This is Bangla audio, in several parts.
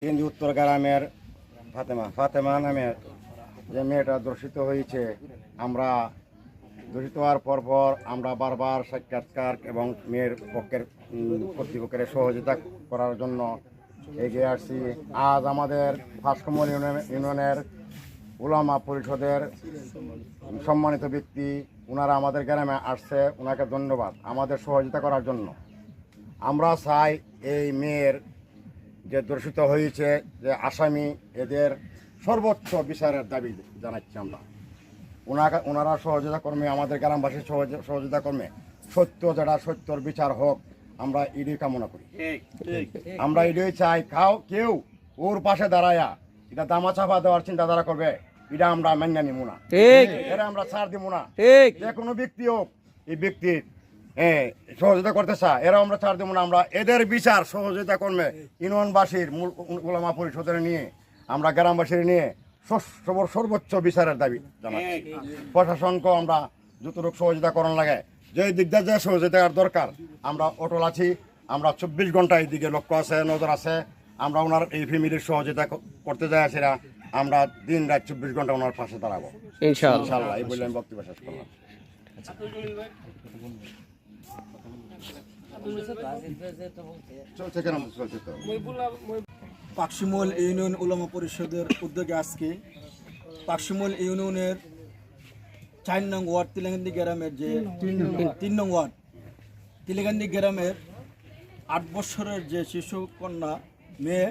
কিন্তু উত্তর গ্রামের ফাতেমা নামের যে মেয়েটা দূষিত হয়েছে, আমরা দূষিত হওয়ার পর আমরা বারবার সাক্ষাৎকার এবং মেয়ের পক্ষের কর্তৃপক্ষের সহযোগিতা করার জন্য এগিয়ে আসছি। আজ আমাদের ফাঁসকমল ইউনিয়নের উলামা পরিষদের সম্মানিত ব্যক্তি ওনারা আমাদের গ্রামে আসছে, ওনাকে ধন্যবাদ আমাদের সহযোগিতা করার জন্য। আমরা চাই এই মেয়ের যে দূষিত হয়েছে যে আসামি, এদের সর্বোচ্চ বিচারের দাবি জানাচ্ছি আমরা। ওনারা সহযোগিতা কর্মে, আমাদের গ্রামবাসীর সহযোগিতা কর্মে সত্য যেটা সত্যর বিচার হোক, আমরা এটাই কামনা করি। আমরা এটাই চাই। কেউ ওর পাশে দাঁড়ায়া এটা দামা চাপা দেওয়ার চিন্তাধারা করবে, এটা আমরা মেনে নিব না, এটা আমরা ছাড় দিব না। যে কোনো ব্যক্তি হোক, এই ব্যক্তির সহযোগিতা করতে চায়, এরা আমরা ছাড় দেবো না। আমরা এদের বিচার সহযোগিতা কর্মে ইউনিয়নবাসীর মূল উলামা পরিষদের নিয়ে, আমরা গ্রামবাসীর নিয়ে সর্বোচ্চ বিচারের দাবি জানাচ্ছি। প্রশাসনকেও আমরা যতটুকু সহযোগিতা করার লাগে, যে দিক দিয়ে যে সহযোগিতার দরকার, আমরা অটল আছি। আমরা 24 ঘন্টা এই দিকে লক্ষ্য আছে, নজর আছে। আমরা ওনার এই ফ্যামিলির সহযোগিতা করতে যাই আছি না, আমরা দিন রাত 24 ঘন্টা ওনার পাশে দাঁড়াবো ইনশাআল্লাহ। এই বলে আমি বক্তব্য শেষ করলাম। পাকশিমল ইউনিয়ন উলামা পরিষদের উদ্যোগে আজকে পাকশিমল ইউনিয়নের 4 নং ওয়ার্ড তিলেগান্দি গ্রামের যে 3 নং ওয়ার্ড তিলেগান্দি গ্রামের 8 বছরের যে শিশু কন্যা মেয়ে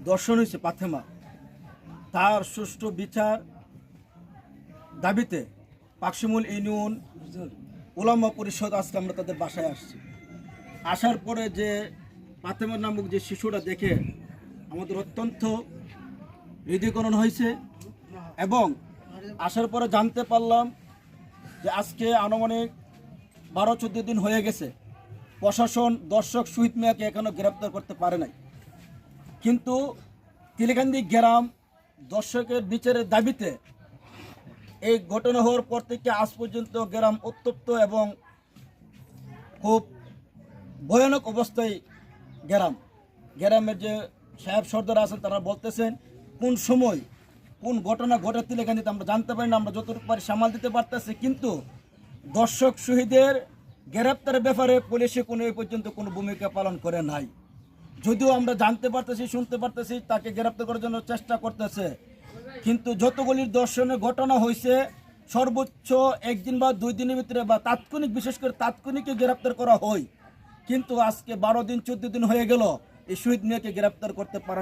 দর্শন হয়েছে ফাতেমা, তার সুষ্ঠু বিচার দাবিতে পাকশিমল ইউনিয়ন উলামা পরিষদ আজকে আমরা তাদের বাসায় আসছি। আসার পরে যে ফাতেমা নামক যে শিশুটা দেখে আমাদের অত্যন্ত হৃদয়করণ হয়েছে, এবং আসার পরে জানতে পারলাম যে আজকে আনুমানিক 12-14 দিন হয়ে গেছে, প্রশাসন দর্শক শহীদ মিয়াকে এখনও গ্রেপ্তার করতে পারে নাই। কিন্তু তিলেকান্দি গ্রাম দর্শকের বিচারের দাবিতে এই ঘটনা হওয়ার পর থেকে আজ পর্যন্ত গ্রাম উত্তপ্ত এবং খুব ভয়ানক অবস্থায় গ্রামের যে সাহেব সর্দার আছেন তারা বলতেছেন কোন সময় কোন ঘটনা ঘটে তিলেকান্দিতে আমরা জানতে পারি না, আমরা যতটুকু পারি সামাল দিতে পারতেছি। কিন্তু দর্শক শহীদের গ্রেপ্তারের ব্যাপারে পুলিশে কোনো এই পর্যন্ত কোনো ভূমিকা পালন করে নাই। যদিও আমরা জানতে পারতেছি, শুনতে পারতেছি তাকে গ্রেপ্তার করার জন্য চেষ্টা করতেছে, কিন্তু যতগুলির দর্শনের ঘটনা হয়েছে সর্বোচ্চ 1 দিন বা 2 দিনের ভিতরে বা তাৎক্ষণিক, বিশেষ করে তাৎক্ষণিকই গ্রেপ্তার করা হয়। কিন্তু আজকে 12 দিন 14 দিন হয়ে গেল এই শহীদ মিয়াকে গ্রেপ্তার করতে পারে